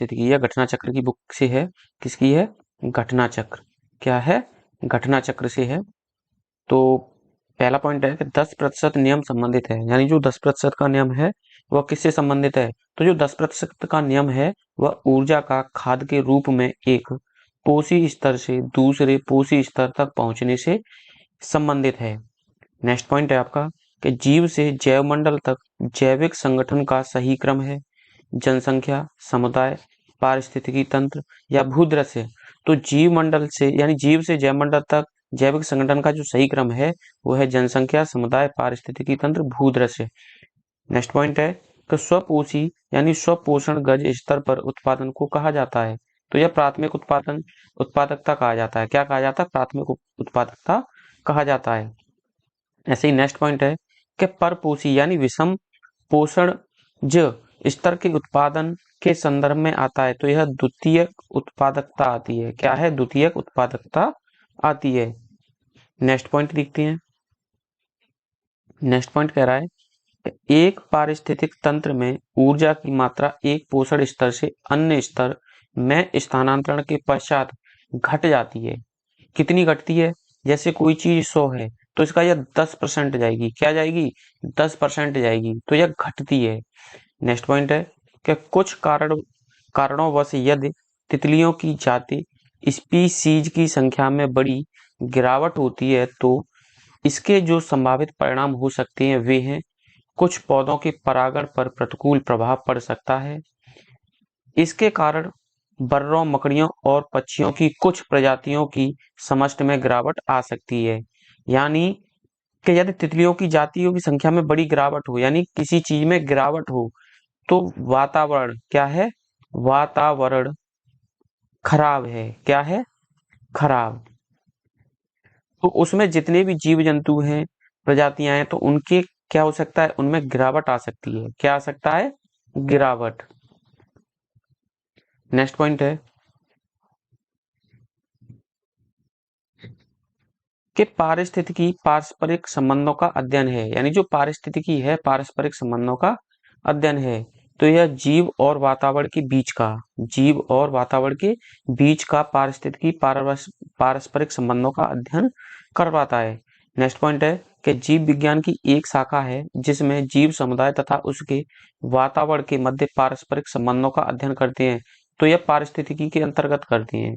पारिस्थितिकी, यह घटना चक्र की बुक से है। किसकी है? घटना चक्र। क्या है? घटना चक्र से है। तो पहला पॉइंट है कि 10% नियम संबंधित है, यानी जो 10% का नियम है वह किससे संबंधित है? तो जो 10% का नियम है वह ऊर्जा का खाद के रूप में एक पोषी स्तर से दूसरे पोषी स्तर तक पहुंचने से संबंधित है। नेक्स्ट पॉइंट है आपका कि जीव से जैवमंडल तक जैविक संगठन का सही क्रम है। जनसंख्या, समुदाय, पारिस्थितिकी तंत्र या भूदृश्य। तो जीव मंडल से यानी जीव से जैवमंडल तक जैविक संगठन का जो सही क्रम है वो है जनसंख्या, समुदाय, पारिस्थितिकी तंत्र, भूदृश्य। नेक्स्ट पॉइंट है कि स्वपोषी यानी स्वपोषण गज स्तर पर उत्पादन को कहा जाता है। तो यह प्राथमिक उत्पादकता कहा जाता है। क्या कहा जाता है? प्राथमिक उत्पादकता कहा जाता है। ऐसे ही नेक्स्ट पॉइंट है कि परपोषी यानी विषम पोषण ज स्तर के उत्पादन के संदर्भ में आता है। तो यह द्वितीयक उत्पादकता आती है। क्या है? द्वितीयक उत्पादकता आती है। नेक्स्ट पॉइंट देखते हैं। नेक्स्ट पॉइंट कह रहा है कि एक पारिस्थितिक तंत्र में ऊर्जा की मात्रा एक पोषण स्तर से अन्य स्तर में स्थानांतरण के पश्चात घट जाती है। कितनी घटती है? जैसे कोई चीज 100 है तो इसका यह 10% जाएगी। क्या जाएगी? 10% जाएगी, तो यह घटती है। नेक्स्ट पॉइंट है कि कुछ कारणोंवश यदि तितलियों की जाति स्पीसीज की संख्या में बड़ी गिरावट होती है तो इसके जो संभावित परिणाम हो सकते हैं वे हैं, कुछ पौधों के परागण पर प्रतिकूल प्रभाव पड़ सकता है। इसके कारण बर्रों, मकड़ियों और पक्षियों की कुछ प्रजातियों की समष्टि में गिरावट आ सकती है। यानी कि यदि तितलियों की जातियों की संख्या में बड़ी गिरावट हो, यानी किसी चीज में गिरावट हो, तो वातावरण क्या है? वातावरण खराब है। क्या है? खराब। तो उसमें जितने भी जीव जंतु हैं, प्रजातियां हैं, तो उनके क्या हो सकता है? उनमें गिरावट आ सकती है। क्या आ सकता है? गिरावट। नेक्स्ट पॉइंट है कि पारिस्थितिकी पारस्परिक संबंधों का अध्ययन है। यानी जो पारिस्थितिकी है पारस्परिक संबंधों का अध्ययन है। तो यह जीव और वातावरण के बीच का पारिस्थितिकी पारस्परिक संबंधों का अध्ययन करवाता है। नेक्स्ट पॉइंट है कि जीव विज्ञान की एक शाखा है जिसमें जीव समुदाय तथा उसके वातावरण के मध्य पारस्परिक संबंधों का अध्ययन करते हैं। तो यह पारिस्थितिकी के अंतर्गत करते हैं।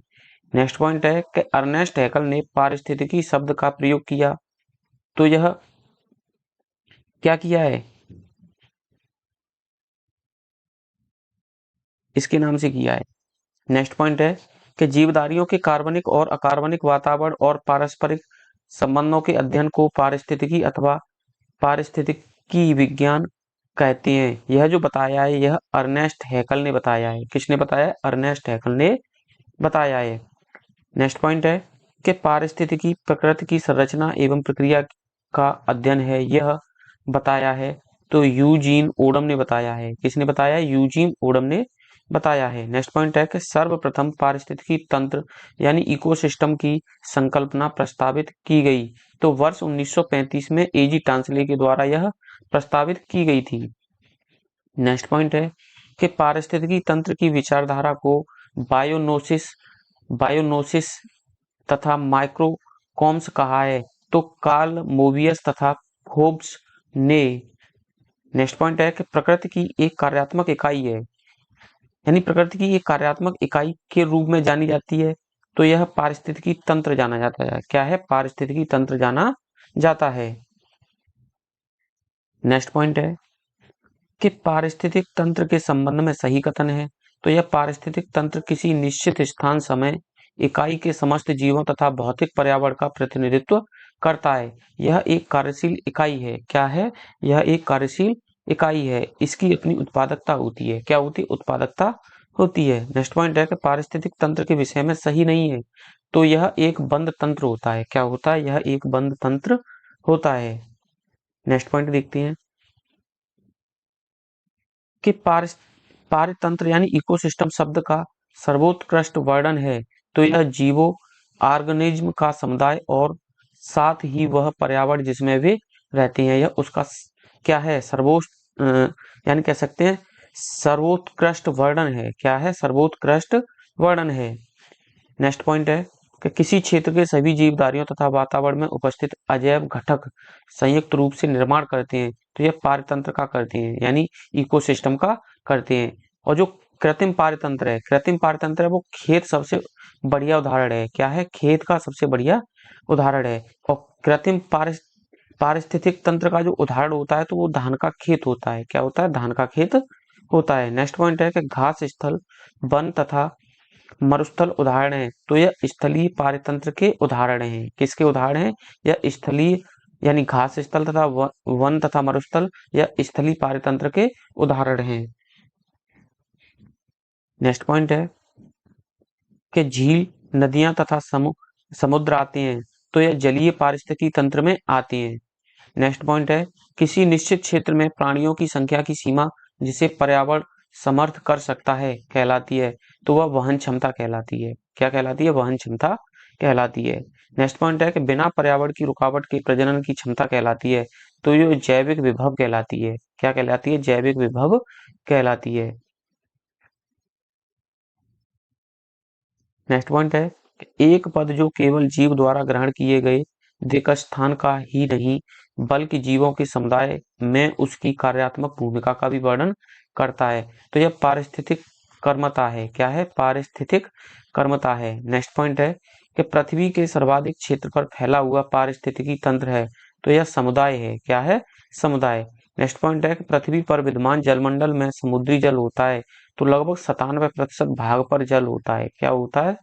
नेक्स्ट पॉइंट है कि अर्नेस्ट हैकल ने पारिस्थितिकी शब्द का प्रयोग किया। तो यह क्या किया है? इसके नाम से किया है। नेक्स्ट पॉइंट है कि जीवधारियों के कार्बनिक और अकार्बनिक वातावरण और पारस्परिक संबंधों के अध्ययन को पारिस्थितिकी अथवा पारिस्थितिकी विज्ञान कहते हैं। यह जो बताया है यह अर्नेस्ट हैकल ने बताया है। किसने बताया? अर्नेस्ट हैकल ने बताया है। नेक्स्ट पॉइंट है कि पारिस्थितिकी प्रकृति की संरचना एवं प्रक्रिया का अध्ययन है, यह बताया है। तो यूजीन ओडम ने बताया है। किसने बताया? यूजीन ओडम ने बताया है। नेक्स्ट पॉइंट है कि सर्वप्रथम पारिस्थितिकी तंत्र यानी इकोसिस्टम की संकल्पना प्रस्तावित की गई। तो वर्ष 1935 में एजी टांसले के द्वारा यह प्रस्तावित की गई थी। नेक्स्ट पॉइंट है कि पारिस्थितिकी तंत्र की विचारधारा को बायोनोसिस बायोनोसिस तथा माइक्रोकॉम्स कहा है। तो कार्ल मोवियस तथा फोर्ब्स ने। नेक्स्ट पॉइंट है कि प्रकृति की एक कार्यात्मक इकाई है, यानी प्रकृति की एक कार्यात्मक इकाई के रूप में जानी जाती है। तो यह पारिस्थितिकी तंत्र जाना जाता है। क्या है? पारिस्थितिकी तंत्र जाना जाता है। नेक्स्ट पॉइंट है कि पारिस्थितिक तंत्र के संबंध में सही कथन है। तो यह पारिस्थितिक तंत्र किसी निश्चित स्थान, समय, इकाई के समस्त जीवों तथा भौतिक पर्यावरण का प्रतिनिधित्व करता है। यह एक कार्यशील इकाई है। क्या है? यह एक कार्यशील इकाई है। इसकी अपनी उत्पादकता होती है। क्या होती है? उत्पादकता होती है। नेक्स्ट पॉइंट है कि पारिस्थितिक तंत्र के विषय में सही नहीं है। तो यह एक बंद तंत्र होता है। क्या होता है? यह एक बंद तंत्र होता है। नेक्स्ट पॉइंट देखते हैं कि पारितंत्र यानी इकोसिस्टम शब्द का सर्वोत्कृष्ट वर्णन है। तो यह जीवो ऑर्गेनिज्म का समुदाय और साथ ही वह पर्यावरण जिसमें वे रहते हैं, यह उसका क्या है? यानी कह सकते हैं सर्वोत्कृष्ट वर्णन है। क्या है? सर्वोत्कृष्ट वर्णन है। नेक्स्ट पॉइंट है कि किसी क्षेत्र के सभी जीवधारियों तथा वातावरण में उपस्थित अजैव घटक संयुक्त रूप से निर्माण करते हैं, तो यह पारतंत्र का करते हैं, यानी इकोसिस्टम का करते हैं। और जो कृत्रिम पारतंत्र है, कृत्रिम पारतंत्र है, वो खेत सबसे बढ़िया उदाहरण है। क्या है? खेत का सबसे बढ़िया उदाहरण है। और कृत्रिम पारिस्थितिक तंत्र का जो उदाहरण होता है तो वो धान का खेत होता है। क्या होता है? धान का खेत होता है। नेक्स्ट पॉइंट है कि घास स्थल, वन तथा मरुस्थल उदाहरण है, तो यह स्थलीय पारितंत्र के उदाहरण हैं। किसके उदाहरण हैं? यह स्थलीय यानी घास स्थल तथा वन तथा मरुस्थल यह स्थलीय पारितंत्र के उदाहरण हैं। नेक्स्ट पॉइंट है कि झील, नदियां तथा समुद्र आते हैं, तो यह जलीय पारिस्थितिकी तंत्र में आती हैं। नेक्स्ट पॉइंट है किसी निश्चित क्षेत्र में प्राणियों की संख्या की सीमा जिसे पर्यावरण समर्थ कर सकता है कहलाती है, तो वह वहन क्षमता कहलाती है। क्या कहलाती है? वहन क्षमता कहलाती है। नेक्स्ट पॉइंट है कि बिना पर्यावरण की रुकावट के प्रजनन की क्षमता कहलाती है, तो ये जैविक विभव कहलाती है। क्या कहलाती है? जैविक विभव कहलाती है। नेक्स्ट पॉइंट है कि एक पद जो केवल जीव द्वारा ग्रहण किए गए दिक्स्थान का ही नहीं बल्कि जीवों के समुदाय में उसकी कार्यात्मक भूमिका का भी वर्णन करता है, तो यह पारिस्थितिक कर्मता है। क्या है? पारिस्थितिक कर्मता है। नेक्स्ट पॉइंट है कि पृथ्वी के सर्वाधिक क्षेत्र पर फैला हुआ पारिस्थितिकी तंत्र है, तो यह समुदाय है। क्या है? समुदाय। नेक्स्ट पॉइंट है कि पृथ्वी पर विद्यमान जलमंडल में समुद्री जल होता है, तो लगभग 97% भाग पर जल होता है। क्या होता है?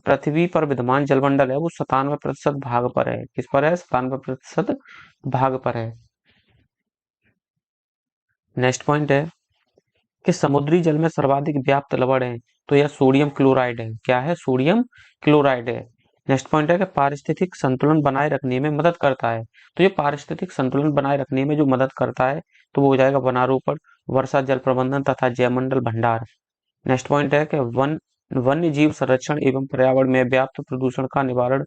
पृथ्वी पर विद्यमान जलमंडल है वो 97% भाग पर है। किस पर है? 97% भाग पर है। नेक्स्ट पॉइंट है कि समुद्री जल में सर्वाधिक व्याप्त लवण है, तो यह सोडियम क्लोराइड है। क्या है? सोडियम क्लोराइड है। नेक्स्ट पॉइंट है कि पारिस्थितिक संतुलन बनाए रखने में मदद करता है, तो ये पारिस्थितिक संतुलन बनाए रखने में जो मदद करता है तो वो हो जाएगा वनारोपण, वर्षा जल प्रबंधन तथा जैवमंडल भंडार। नेक्स्ट पॉइंट है कि वन्य जीव संरक्षण एवं पर्यावरण में व्याप्त प्रदूषण का निवारण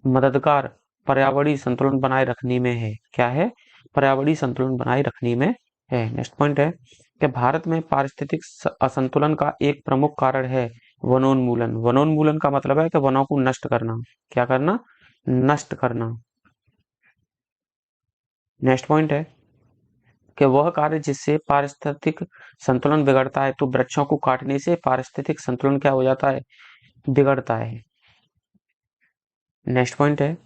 मददगार पर्यावरणीय संतुलन बनाए रखने में है। क्या है? पर्यावरणीय संतुलन बनाए रखने में है। नेक्स्ट पॉइंट है कि भारत में पारिस्थितिक असंतुलन का एक प्रमुख कारण है वनोन्मूलन। वनोन्मूलन का मतलब है कि वनों को नष्ट करना। क्या करना? नष्ट करना। नेक्स्ट पॉइंट है कि वह कार्य जिससे पारिस्थितिक संतुलन बिगड़ता है, तो वृक्षों को काटने से पारिस्थितिक संतुलन क्या हो जाता है? बिगड़ता है। नेक्स्ट पॉइंट है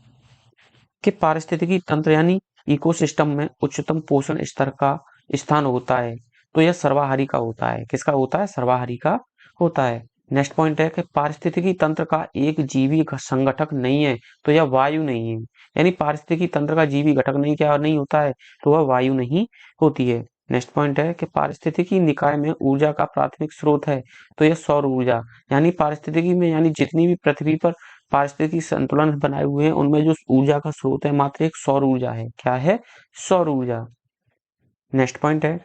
कि पारिस्थितिकी तंत्र यानी इकोसिस्टम में उच्चतम पोषण स्तर का स्थान होता है, तो यह सर्वाहारी का होता है। किसका होता है? सर्वाहारी का होता है। नेक्स्ट पॉइंट है कि पारिस्थितिकी तंत्र का एक जीवी संगठक नहीं है, तो यह वायु नहीं है। यानी पारिस्थितिकी तंत्र का जीवी घटक नहीं क्या नहीं होता है? तो वह वायु नहीं होती है। नेक्स्ट पॉइंट है कि पारिस्थितिकी निकाय में ऊर्जा का प्राथमिक स्रोत है, तो यह सौर ऊर्जा। यानी पारिस्थितिकी में यानी जितनी भी पृथ्वी पर पारिस्थितिकी संतुलन बनाए हुए हैं उनमें जो ऊर्जा का स्रोत है मात्र एक सौर ऊर्जा है। क्या है? सौर ऊर्जा। नेक्स्ट पॉइंट है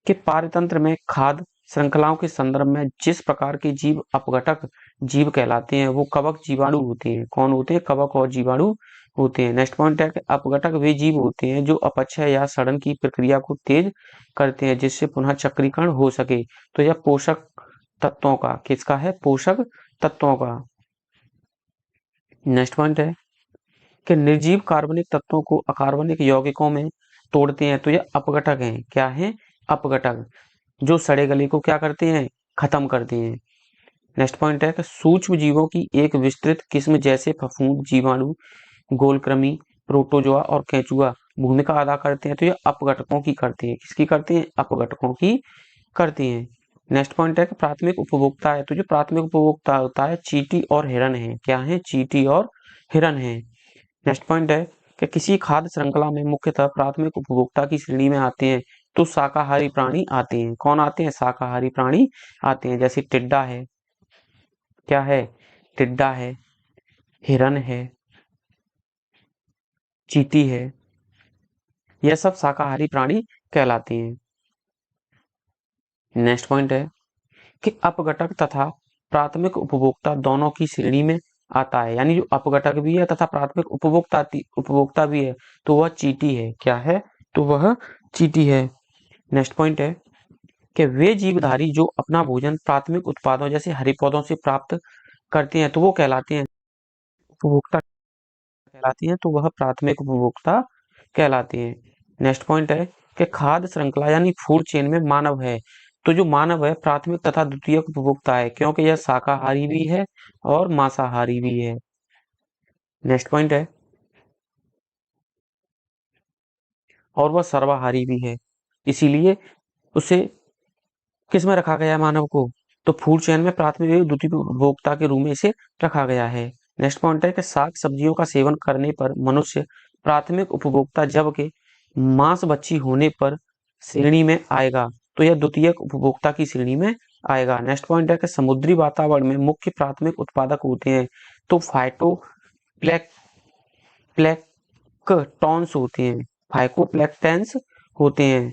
कि पारतंत्र में खाद्य श्रृंखलाओं के संदर्भ में जिस प्रकार के जीव अपघटक जीव कहलाते हैं वो कवक जीवाणु होते हैं। कौन होते हैं? कवक और जीवाणु होते हैं। नेक्स्ट पॉइंट है कि अपघटक वे जीव होते हैं जो अपक्षय या सड़न की प्रक्रिया को तेज करते हैं जिससे पुनः चक्रीकरण हो सके, तो यह पोषक तत्वों का किसका है? पोषक तत्वों का। नेक्स्ट पॉइंट है कि निर्जीव कार्बनिक तत्वों को अकार्बनिक यौगिकों में तोड़ते हैं, तो यह अपघटक हैं। क्या है? अपघटक जो सड़े गले को क्या करते हैं? खत्म करते हैं। नेक्स्ट पॉइंट है कि सूक्ष्म जीवों की एक विस्तृत किस्म जैसे फफूंद, जीवाणु, गोलकृमि, प्रोटोजोआ और केंचुआ भूमिका अदा करते हैं, तो यह अपघटकों की करते हैं। किसकी करते हैं? अपघटकों की करते हैं। नेक्स्ट पॉइंट है कि प्राथमिक उपभोक्ता है, तो जो प्राथमिक उपभोक्ता होता है चींटी और हिरन है। क्या है? चींटी और हिरन है। नेक्स्ट पॉइंट है कि किसी खाद्य श्रृंखला में मुख्यतः प्राथमिक उपभोक्ता की श्रेणी में आते हैं तो शाकाहारी प्राणी आते हैं। कौन आते हैं? शाकाहारी प्राणी आते हैं, जैसे टिड्डा है। क्या है? टिड्डा है, हिरन है, चींटी है, यह सब शाकाहारी प्राणी कहलाते हैं। नेक्स्ट पॉइंट है कि अपघटक तथा प्राथमिक उपभोक्ता दोनों की श्रेणी में आता है, यानी जो अपघटक भी है तथा प्राथमिक उपभोक्ता भी है, तो वह चींटी है। क्या है? तो वह चींटी है। नेक्स्ट पॉइंट है कि वे जीवधारी जो अपना भोजन प्राथमिक उत्पादों जैसे हरे पौधों से प्राप्त करते हैं तो वो कहलाते हैं उपभोक्ता कहलाती हैं, तो वह प्राथमिक उपभोक्ता कहलाती हैं। नेक्स्ट पॉइंट है कि खाद्य श्रृंखला यानी फूड चेन में मानव है। तो जो मानव है प्राथमिक तथा द्वितीयक उपभोक्ता है, क्योंकि यह शाकाहारी भी है और मांसाहारी भी है। नेक्स्ट पॉइंट है और वह सर्वाहारी भी है, इसीलिए उसे किस में रखा गया है मानव को, तो फूड चेन में प्राथमिक एवं द्वितीयक उपभोक्ता के रूप में इसे रखा गया है। नेक्स्ट पॉइंट है कि शाक सब्जियों का सेवन करने पर मनुष्य प्राथमिक उपभोक्ता जबकि मांस भक्षी होने पर श्रेणी में आएगा, तो यह द्वितीयक उपभोक्ता की श्रेणी में आएगा। नेक्स्ट पॉइंट है कि समुद्री वातावरण में मुख्य प्राथमिक उत्पादक होते हैं, तो फाइटो प्लैंक्टन्स होते हैं, फाइकोप्लैंक्टन्स होते हैं।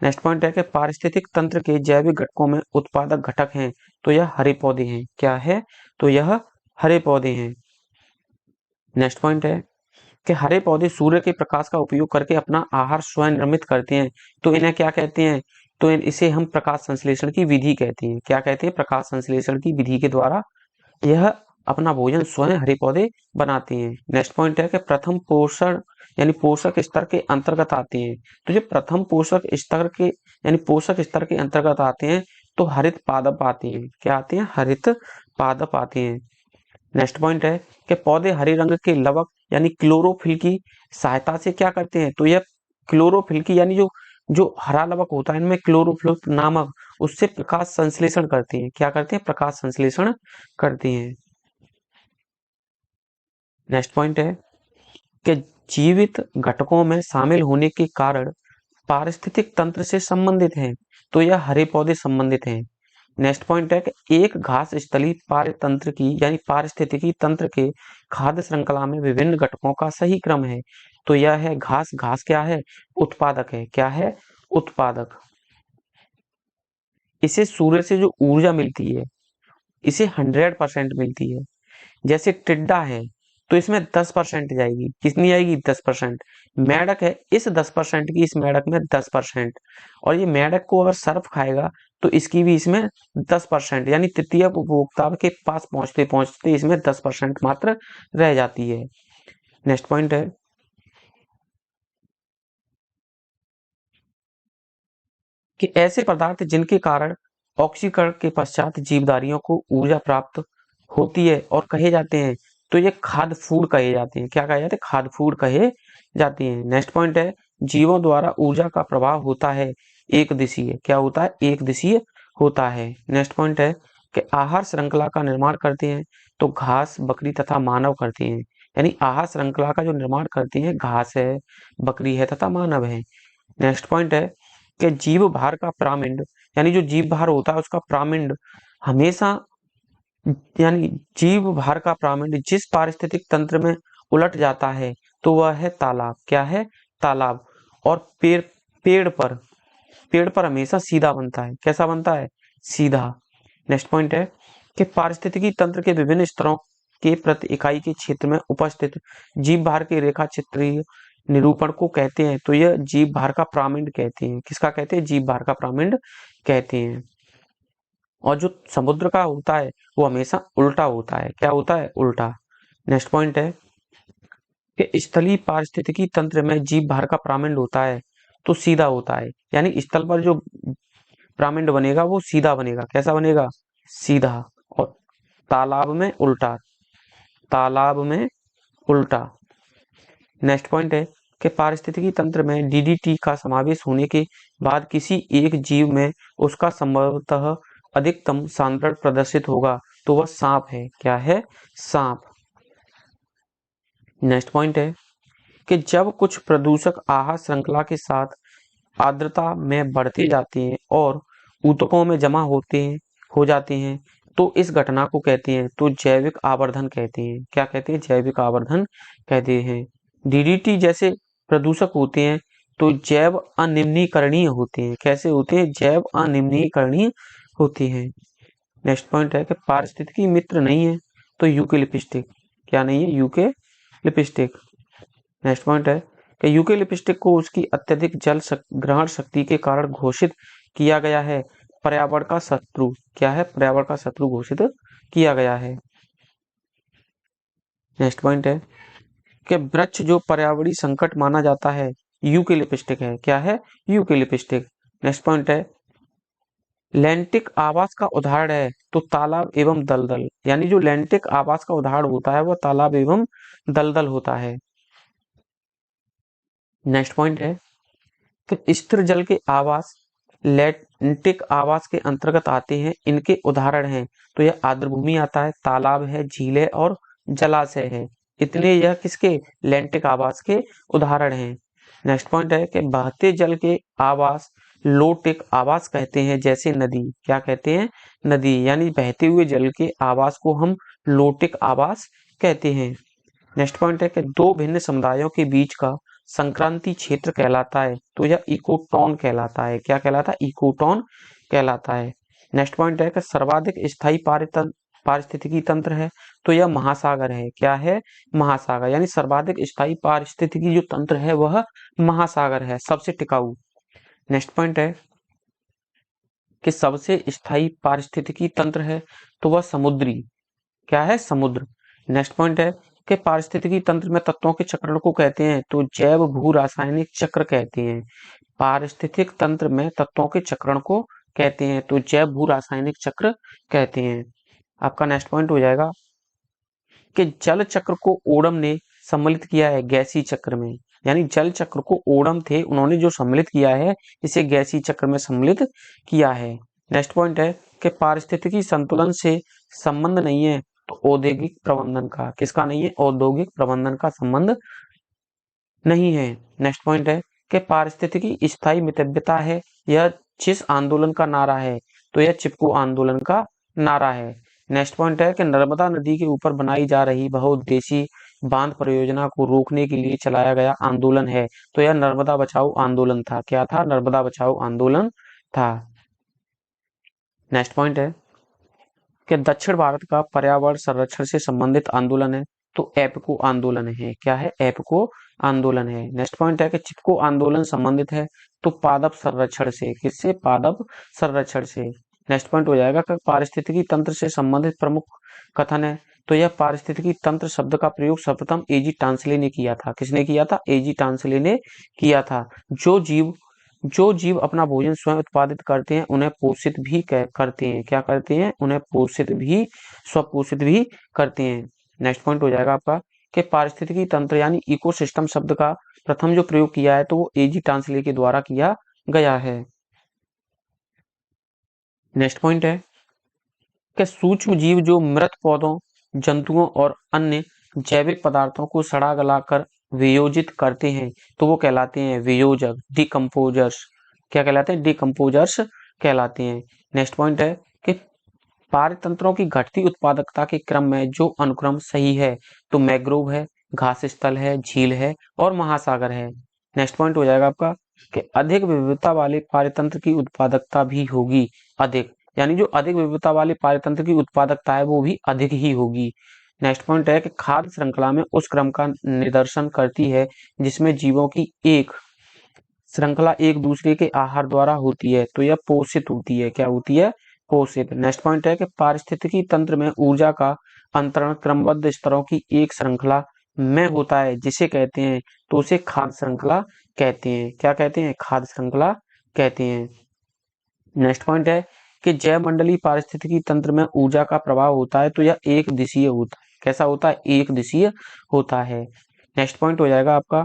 नेक्स्ट पॉइंट है कि पारिस्थितिक तंत्र के जैविक घटकों में उत्पादक घटक हैं, तो यह हरे पौधे हैं। क्या है, तो यह हरे पौधे हैं। नेक्स्ट पॉइंट है कि हरे पौधे सूर्य के प्रकाश का उपयोग करके अपना आहार स्वयं निर्मित करते हैं, तो इन्हें क्या कहते हैं, तो इसे हम प्रकाश संश्लेषण की विधि कहते हैं। क्या कहते हैं, प्रकाश संश्लेषण की विधि के द्वारा यह अपना भोजन स्वयं हरे पौधे बनाते हैं। नेक्स्ट पॉइंट है कि प्रथम पोषण यानी पोषक स्तर के अंतर्गत आते हैं, तो जो प्रथम पोषक स्तर के यानी पोषक स्तर के अंतर्गत आते हैं तो हरित पादप आते हैं। क्या आते हैं, हरित पादप आते हैं। नेक्स्ट पॉइंट है कि पौधे हरे रंग के लवक यानी क्लोरोफिल की सहायता से क्या करते हैं, तो यह क्लोरोफिल की यानी जो जो हरा लवक होता है इनमें क्लोरोफिल नामक उससे प्रकाश संश्लेषण करते हैं। क्या करते हैं, प्रकाश संश्लेषण करते हैं। नेक्स्ट पॉइंट है कि जीवित घटकों में शामिल होने के कारण पारिस्थितिक तंत्र से संबंधित हैं, तो यह हरे पौधे संबंधित हैं। नेक्स्ट पॉइंट है कि एक घास स्थली पारतंत्र की यानी पारिस्थितिकी तंत्र के खाद्य श्रृंखला में विभिन्न घटकों का सही क्रम है, तो यह है घास। घास क्या है, उत्पादक है। क्या है, उत्पादक। इसे सूर्य से जो ऊर्जा मिलती है इसे 100% मिलती है। जैसे टिड्डा है तो इसमें 10% जाएगी, कितनी आएगी, 10%। मेढक है, इस 10% की इस मेढक में 10%, और ये मेढक को अगर सर्प खाएगा तो इसकी भी इसमें 10% यानी तृतीय उपभोक्ता के पास पहुंचते पहुंचते इसमें 10% मात्र रह जाती है। नेक्स्ट पॉइंट है कि ऐसे पदार्थ जिनके कारण ऑक्सीकरण के पश्चात जीवधारियों को ऊर्जा प्राप्त होती है और कहे जाते हैं, तो ये खाद्य फूड कहे जाते हैं। क्या कहे जाते हैं, खाद्य फूड कहे जाते हैं। नेक्स्ट पॉइंट है जीवों द्वारा ऊर्जा का प्रवाह होता है एक दिशीय। क्या होता है, एक दिशीय होता है। नेक्स्ट पॉइंट है कि आहार श्रृंखला का निर्माण करते हैं, तो घास, बकरी तथा मानव करते हैं। यानी आहार श्रृंखला का जो निर्माण करते हैं घास है, बकरी है तथा मानव है। नेक्स्ट पॉइंट है कि जीव भार का प्रामिंड यानी जो जीव भार होता है उसका प्रामिंड हमेशा यानी जीव भार का प्रामिंड जिस पारिस्थितिक तंत्र में उलट जाता है तो वह है तालाब। क्या है, तालाब। और पेड़ पर हमेशा सीधा बनता है। कैसा बनता है, सीधा। नेक्स्ट पॉइंट है कि पारिस्थितिकी तंत्र के विभिन्न स्तरों के प्रति इकाई के क्षेत्र में उपस्थित जीव भार के रेखा चित्रीय निरूपण को कहते हैं, तो यह जीव भार का प्रामिंड कहते हैं। किसका कहते हैं, जीव भार का प्रामिंड कहते हैं। और जो समुद्र का होता है वो हमेशा उल्टा होता है। क्या होता है, उल्टा। नेक्स्ट पॉइंट है कि स्थलीय पारिस्थितिकी तंत्र में जीव भार का प्रामिंड होता है तो सीधा होता है, यानी स्थल पर जो प्रामिंड बनेगा वो सीधा बनेगा। कैसा बनेगा, सीधा। और तालाब में उल्टा, तालाब में उल्टा। नेक्स्ट पॉइंट है कि पारिस्थितिकी तंत्र में डीडीटी का समावेश होने के बाद किसी एक जीव में उसका संभवतः अधिकतम सांद्रण प्रदर्शित होगा, तो वह सांप है। क्या है, सांप। नेक्स्ट पॉइंट है कि जब कुछ प्रदूषक आहार श्रृंखला के साथ आर्द्रता में बढ़ते जाते हैं और ऊतकों में जमा हो जाते हैं तो इस घटना को कहते हैं, तो जैविक आवर्धन कहते हैं। क्या कहते हैं, जैविक आवर्धन कहते हैं। डीडीटी जैसे प्रदूषक होते हैं तो जैव अनिम्नीकरणीय होते हैं। कैसे होते हैं, जैव अनिम्नीकरणीय होते हैं। नेक्स्ट पॉइंट है कि पारिस्थितिकी मित्र नहीं है तो यूकेलिप्टिक। क्या नहीं है, यूकेलिप्टिक। नेक्स्ट पॉइंट है कि यूकेलिप्टिक को उसकी अत्यधिक ग्रहण शक्ति के कारण घोषित किया गया है? पर्यावरण का शत्रु। क्या है? पर्यावरण का शत्रु घोषित किया गया है। नेक्स्ट पॉइंट है कि वृक्ष जो पर्यावरणीय संकट माना जाता है, यूकेलिप्टिक है। क्या है? यूकेलिप्टिक। नेक्स्ट पॉइंट है लैंटिक आवास का उदाहरण है, तो तालाब एवं दलदल। यानी जो लैंटिक आवास का उदाहरण होता है वह तालाब एवं दलदल होता है। नेक्स्ट पॉइंट है कि स्थिर जल के आवास लैंटिक आवास के अंतर्गत आते हैं, इनके उदाहरण हैं। तो यह आर्द्रभूमि आता है, तालाब है, झील है और जलाशय है। इतने यह किसके? लैंटिक आवास के उदाहरण हैं। नेक्स्ट पॉइंट है कि बहते जल के आवास लोटिक आवास कहते हैं, जैसे नदी। क्या कहते हैं? नदी। यानी बहते हुए जल के आवास को हम लोटिक आवास कहते हैं। नेक्स्ट पॉइंट है कि दो भिन्न समुदायों के बीच का संक्रांति क्षेत्र कहलाता है, तो यह इकोटॉन कहलाता है। क्या कहलाता है? इकोटॉन कहलाता है। नेक्स्ट पॉइंट है कि सर्वाधिक स्थायी पारिस्थितिकी तंत्र है, तो यह महासागर है। क्या है? महासागर। यानी सर्वाधिक स्थायी पारिस्थितिकी जो तंत्र है वह महासागर है, सबसे टिकाऊ। नेक्स्ट पॉइंट है कि सबसे स्थायी पारिस्थितिकी तंत्र है, तो वह समुद्री। क्या है? समुद्र। नेक्स्ट पॉइंट है कि पारिस्थितिकी तंत्र में तत्वों के चक्रण को कहते हैं, तो जैव भू रासायनिक चक्र कहते हैं। पारिस्थितिक तंत्र में तत्वों के चक्रण को कहते हैं, तो जैव भू रासायनिक चक्र कहते हैं। आपका नेक्स्ट पॉइंट हो जाएगा कि जल चक्र को ओडम ने सम्मिलित किया है गैसीय चक्र में। यानी जल चक्र को ओडम थे, उन्होंने जो सम्मिलित किया है इसे गैसीय चक्र में सम्मिलित किया है। नेक्स्ट पॉइंट है कि पारिस्थितिकी संतुलन से संबंध नहीं है, तो औद्योगिक प्रबंधन का। किसका नहीं है? औद्योगिक प्रबंधन का संबंध नहीं है। नेक्स्ट पॉइंट है कि पारिस्थितिकी स्थायी मितव्यता है, यह जिस आंदोलन का नारा है, तो यह चिपको आंदोलन का नारा है। नेक्स्ट पॉइंट है कि नर्मदा नदी के ऊपर बनाई जा रही बहुउद्देशीय बांध परियोजना को रोकने के लिए चलाया गया आंदोलन है, तो यह नर्मदा बचाओ आंदोलन था। क्या था? नर्मदा बचाओ आंदोलन था। नेक्स्ट पॉइंट है कि दक्षिण भारत का पर्यावरण संरक्षण से संबंधित आंदोलन है, तो एपको आंदोलन है। क्या है? एपको आंदोलन है। नेक्स्ट पॉइंट है कि चिपको आंदोलन संबंधित है, तो पादप संरक्षण से। किससे? पादप संरक्षण से। नेक्स्ट पॉइंट हो जाएगा कि पारिस्थितिकी तंत्र से संबंधित प्रमुख कथन है, तो यह पारिस्थितिकी तंत्र शब्द का प्रयोग सर्वप्रथम एजी टांसले ने किया था। किसने किया था? एजी टांसले ने किया था। जो जीव अपना भोजन स्वयं उत्पादित करते हैं उन्हें पोषित भी करते हैं। क्या करते हैं? उन्हें पोषित भी, स्वपोषित भी करते हैं। नेक्स्ट पॉइंट हो जाएगा आपका कि पारिस्थितिकी तंत्र यानी इकोसिस्टम शब्द का प्रथम जो प्रयोग किया है तो वो एजी टांसले के द्वारा किया गया है। नेक्स्ट पॉइंट है कि सूक्ष्म जीव जो मृत पौधों, जंतुओं और अन्य जैविक पदार्थों को सड़ा गलाकर वियोजित करते हैं, तो वो कहलाते हैं वियोजक, डिकम्पोजर्स। क्या कहलाते हैं? डिकम्पोजर्स कहलाते हैं। नेक्स्ट पॉइंट है कि पारतंत्रों की घटती उत्पादकता के क्रम में जो अनुक्रम सही है, तो मैग्रोव है, घास स्थल है, झील है और महासागर है। नेक्स्ट पॉइंट हो जाएगा आपका कि अधिक विविधता वाले पारतंत्र की उत्पादकता भी होगी अधिक। यानी जो अधिक विविधता वाले पारतंत्र की उत्पादकता है वो भी अधिक ही होगी। नेक्स्ट पॉइंट है कि खाद्य श्रृंखला में उस क्रम का निदर्शन करती है जिसमें जीवों की एक श्रृंखला एक दूसरे के आहार द्वारा होती है, तो यह पोषित होती है। क्या होती है? पोषित। नेक्स्ट पॉइंट है कि पारिस्थितिकी तंत्र में ऊर्जा का अंतरण क्रमबद्ध स्तरों की एक श्रृंखला में होता है, जिसे कहते हैं, तो उसे खाद्य श्रृंखला कहते हैं। क्या कहते हैं? खाद्य श्रृंखला कहते हैं। नेक्स्ट पॉइंट है कि जैव मंडलीय पारिस्थितिकी तंत्र में ऊर्जा का प्रवाह होता है, तो यह एक दिशीय होता है। कैसा होता है? एक दिशीय होता है। नेक्स्ट पॉइंट हो जाएगा आपका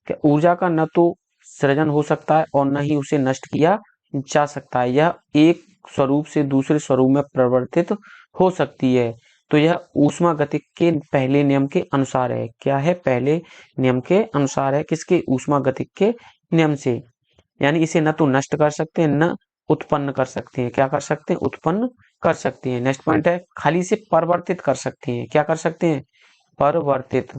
कि ऊर्जा का न तो सृजन हो सकता है और न ही उसे नष्ट किया जा सकता है, यह एक स्वरूप से दूसरे स्वरूप में परिवर्तित हो सकती है, तो यह ऊष्मागतिक के पहले नियम के अनुसार है। क्या है? पहले नियम के अनुसार है। किसके? ऊष्मागतिक के नियम से। यानी इसे न तो नष्ट कर सकते हैं न उत्पन्न कर सकते हैं। क्या कर सकते हैं? उत्पन्न कर सकते हैं। नेक्स्ट पॉइंट है खाली से परिवर्तित कर सकते हैं। क्या कर सकते हैं? परिवर्तित।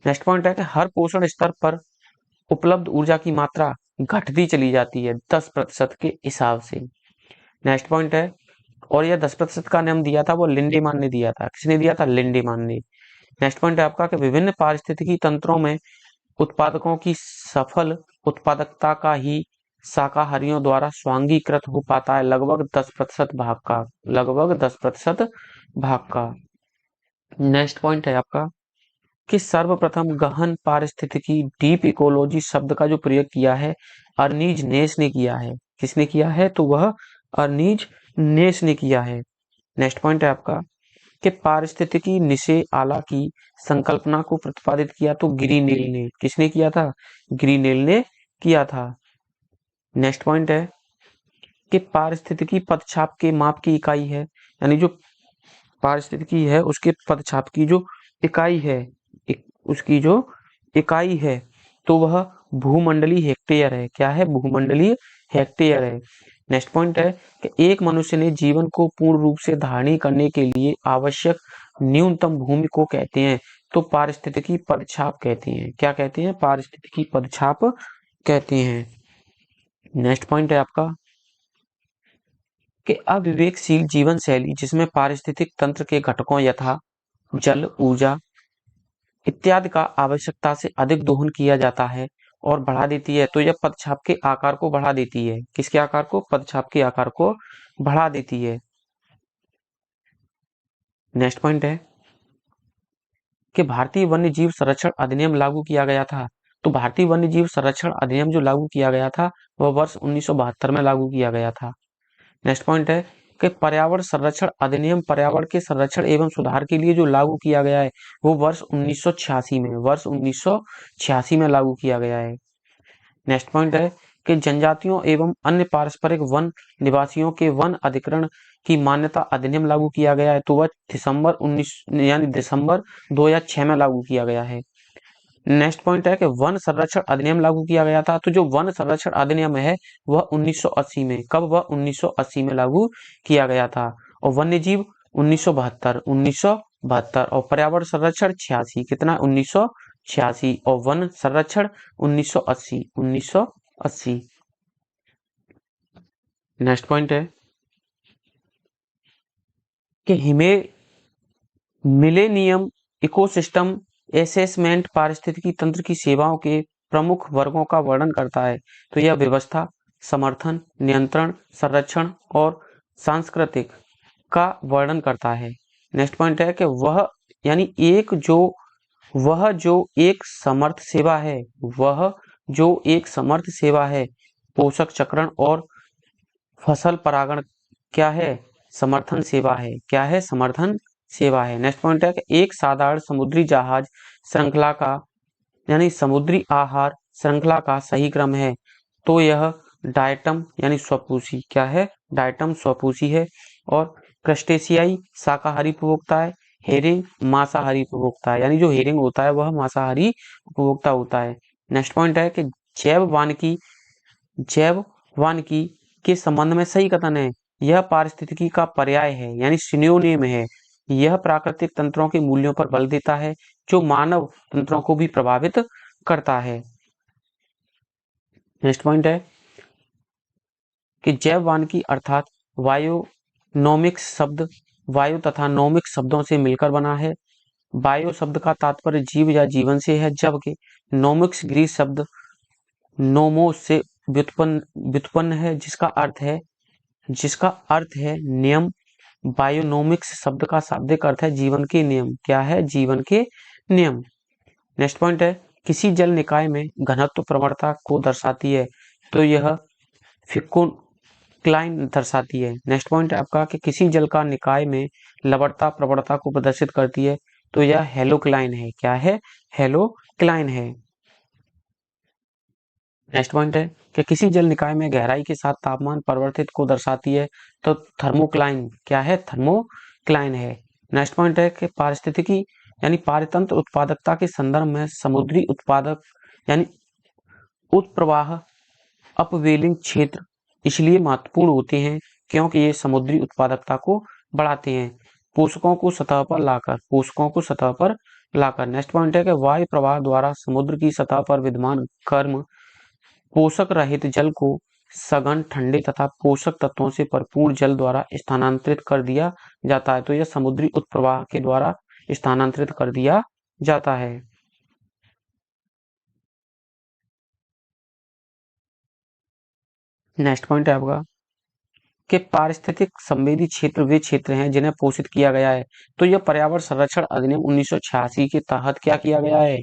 नेक्स्ट पॉइंट है कि हर पोषण स्तर पर उपलब्ध ऊर्जा की मात्रा घटती चली जाती है 10% के हिसाब से। नेक्स्ट पॉइंट है और यह 10% का नियम दिया था वो लिंडेमान ने दिया था। किसने दिया था? लिंडेमान ने। नेक्स्ट पॉइंट है आपका कि विभिन्न पारिस्थितिकी तंत्रों में उत्पादकों की सफल उत्पादकता का ही शाकाहारियों द्वारा स्वांगीकृत हो पाता है? लगभग 10% भाग का, लगभग 10% भाग का। नेक्स्ट पॉइंट है आपका कि सर्वप्रथम गहन पारिस्थितिकी डीप इकोलॉजी शब्द का जो प्रयोग किया है अर्नीज नेस ने किया है। किसने किया है? तो वह अर्नीज नेस ने किया है। नेक्स्ट पॉइंट है आपका कि पारिस्थितिकी निशे आला की संकल्पना को प्रतिपादित किया तो ग्रीनेल ने। किसने किया था? ग्रीनेल ने किया था। नेक्स्ट पॉइंट है कि पारिस्थितिकी पदछाप के माप की इकाई है, यानी जो पारिस्थितिकी है उसके पदछाप की जो इकाई है, उसकी जो इकाई है तो वह भूमंडलीय हेक्टेयर है। क्या है? भूमंडलीय हेक्टेयर है। नेक्स्ट पॉइंट है कि एक मनुष्य ने जीवन को पूर्ण रूप से धारण करने के लिए आवश्यक न्यूनतम भूमि को कहते हैं तो पारिस्थितिकी पदछाप कहते हैं। क्या कहते हैं? पारिस्थितिकी पदछाप कहते हैं। नेक्स्ट पॉइंट है आपका कि अविवेकशील जीवन शैली जिसमें पारिस्थितिक तंत्र के घटकों यथा जल, ऊर्जा इत्यादि का आवश्यकता से अधिक दोहन किया जाता है और बढ़ा देती है तो यह पदछाप के आकार को बढ़ा देती है। किसके आकार को? पदछाप के आकार को बढ़ा देती है। नेक्स्ट पॉइंट है कि भारतीय वन्य जीव संरक्षण अधिनियम लागू किया गया था तो भारतीय वन्य जीव संरक्षण अधिनियम जो लागू किया गया था वह वर्ष 1972 में लागू किया गया था। नेक्स्ट पॉइंट है कि पर्यावरण संरक्षण अधिनियम पर्यावरण के संरक्षण एवं सुधार के लिए जो लागू किया गया है वो वर्ष 1986 में लागू किया गया है। नेक्स्ट पॉइंट है कि जनजातियों एवं अन्य पारस्परिक वन निवासियों के वन अधिग्रहण की मान्यता अधिनियम लागू किया गया है तो वह दिसंबर 2006 में लागू किया गया है। नेक्स्ट पॉइंट है कि वन संरक्षण अधिनियम लागू किया गया था तो जो वन संरक्षण अधिनियम है वह 1980 में, कब? वह 1980 में लागू किया गया था। और वन्यजीव 1972 और पर्यावरण संरक्षण 86, कितना? 1986 और वन संरक्षण 1980। नेक्स्ट पॉइंट है कि मिलेनियम इकोसिस्टम एसेसमेंट पारिस्थितिकी तंत्र की सेवाओं के प्रमुख वर्गों का वर्णन करता है तो यह व्यवस्था, समर्थन, नियंत्रण, संरक्षण और सांस्कृतिक का वर्णन करता है। नेक्स्ट पॉइंट है कि वह जो एक समर्थ सेवा है, वह जो एक समर्थ सेवा है, पोषक चक्रण और फसल परागण क्या है? समर्थन सेवा है। क्या है? समर्थन सेवा है। नेक्स्ट पॉइंट है कि एक साधारण समुद्री जहाज श्रृंखला का यानी समुद्री आहार श्रृंखला का सही क्रम है तो यह डायटम यानी स्वपूषी, क्या है? डायटम स्वपूषी है। और क्रस्टेशियाई शाकाहारी उपभोक्ता है, हेरिंग मांसाहारी उपभोक्ता है, यानी जो हेरिंग होता है वह मांसाहारी उपभोक्ता होता है। नेक्स्ट पॉइंट है कि जैव वानिकी के संबंध में सही कथन है, यह पारिस्थितिकी का पर्याय है यानी सिनोनिम है। यह प्राकृतिक तंत्रों के मूल्यों पर बल देता है जो मानव तंत्रों को भी प्रभावित करता है। नेक्स्ट पॉइंट है कि जैव वानिकी अर्थात बायोनोमिक्स शब्द वायु तथा नोमिक्स शब्दों से मिलकर बना है। बायो शब्द का तात्पर्य जीव या जीवन से है जबकि नोमिक्स ग्रीक शब्द नोमोस से व्युत्पन्न है जिसका अर्थ है नियम। बायोनोमिक्स शब्द का शाब्दिक अर्थ है जीवन के नियम। क्या है? जीवन के नियम। नेक्स्ट पॉइंट है किसी जल निकाय में घनत्व प्रवणता को दर्शाती है तो यह फिकोक्लाइन दर्शाती है। नेक्स्ट पॉइंट है आपका कि किसी जल का निकाय में लवणता प्रवणता को प्रदर्शित करती है तो यह हेलोक्लाइन है। क्या है? हेलोक्लाइन है। नेक्स्ट पॉइंट है कि किसी जल निकाय में गहराई के साथ तापमान परिवर्तित को दर्शाती है तो थर्मोक्लाइन। क्या है? थर्मोक्लाइन है। नेक्स्ट पॉइंट है कि पारिस्थितिकी यानी पारितंत्र उत्पादकता के संदर्भ में समुद्री उत्पादक यानी उत्प्रवाह अपवेलिंग क्षेत्र इसलिए महत्वपूर्ण होते हैं क्योंकि ये समुद्री उत्पादकता को बढ़ाते हैं पोषकों को सतह पर लाकर। नेक्स्ट पॉइंट है कि वायु प्रवाह द्वारा समुद्र की सतह पर विद्यमान गर्म पोषक रहित जल को सघन, ठंडे तथा पोषक तत्वों से भरपूर जल द्वारा स्थानांतरित कर दिया जाता है तो यह समुद्री उत्प्रवाह के द्वारा स्थानांतरित कर दिया जाता है। नेक्स्ट पॉइंट है आपका कि पारिस्थितिक संवेदी क्षेत्र वे क्षेत्र हैं जिन्हें पोषित किया गया है। तो यह पर्यावरण संरक्षण अधिनियम 1986 के तहत क्या किया गया है,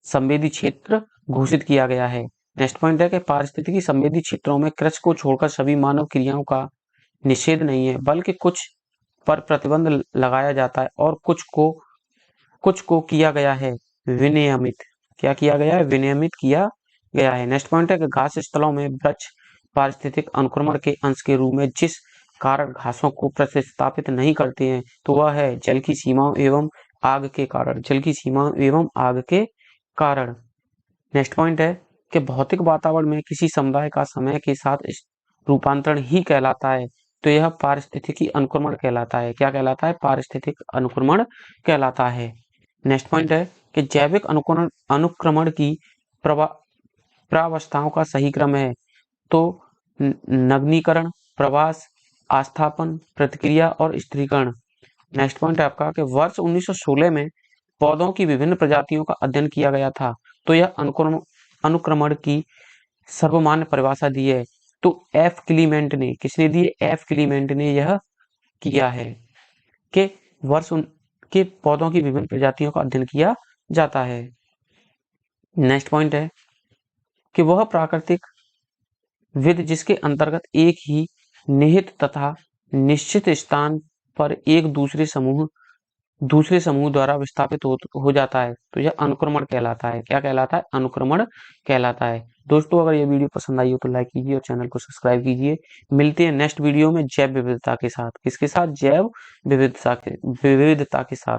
संवेदी क्षेत्र घोषित किया गया है। नेक्स्ट पॉइंट है कि पारिस्थितिकी संवेदी क्षेत्रों में कृषि को छोड़कर सभी मानव क्रियाओं का निषेध नहीं है, बल्कि कुछ पर प्रतिबंध लगाया जाता है और कुछ को किया गया है विनियमित। क्या किया गया है, विनियमित किया गया है। नेक्स्ट पॉइंट है कि घास स्थलों में वृक्ष पारिस्थितिक अनुक्रमण के अंश के रूप में जिस कारण घासों को प्रतिस्थापित नहीं करते हैं, तो वह है जल की सीमाओं एवं आग के कारण, जल की सीमाओं एवं आग के कारण। नेक्स्ट पॉइंट है कि भौतिक वातावरण में किसी समुदाय का समय के साथ रूपांतरण ही कहलाता है, तो यह पारिस्थितिकी अनुक्रमण कहलाता है। क्या कहलाता है, पारिस्थितिक अनुक्रमण कहलाता है। नेक्स्ट पॉइंट है कि जैविक अनुक्रमण की प्रावस्थाओं का सही क्रम है, तो नगनीकरण, प्रवास, आस्थापन, प्रतिक्रिया और स्थिरीकरण। नेक्स्ट पॉइंट है आपका कि वर्ष 1916 में पौधों की विभिन्न प्रजातियों का अध्ययन किया गया था, तो यह अनुक्रमण की सर्वमान्य परिभाषा दी है। तो एफ क्लीमेंट ने, किसने दी, एफ क्लीमेंट ने यह किया है कि वर्ष के पौधों की विभिन्न प्रजातियों का अध्ययन किया जाता है। नेक्स्ट पॉइंट है कि वह प्राकृतिक विधि जिसके अंतर्गत एक ही निहित तथा निश्चित स्थान पर एक दूसरे समूह द्वारा विस्थापित हो जाता है, तो यह अनुक्रमण कहलाता है। क्या कहलाता है, अनुक्रमण कहलाता है। दोस्तों, अगर ये वीडियो पसंद आई हो तो लाइक कीजिए और चैनल को सब्सक्राइब कीजिए। मिलते हैं नेक्स्ट वीडियो में जैव विविधता के साथ। किसके साथ, जैव विविधता के साथ।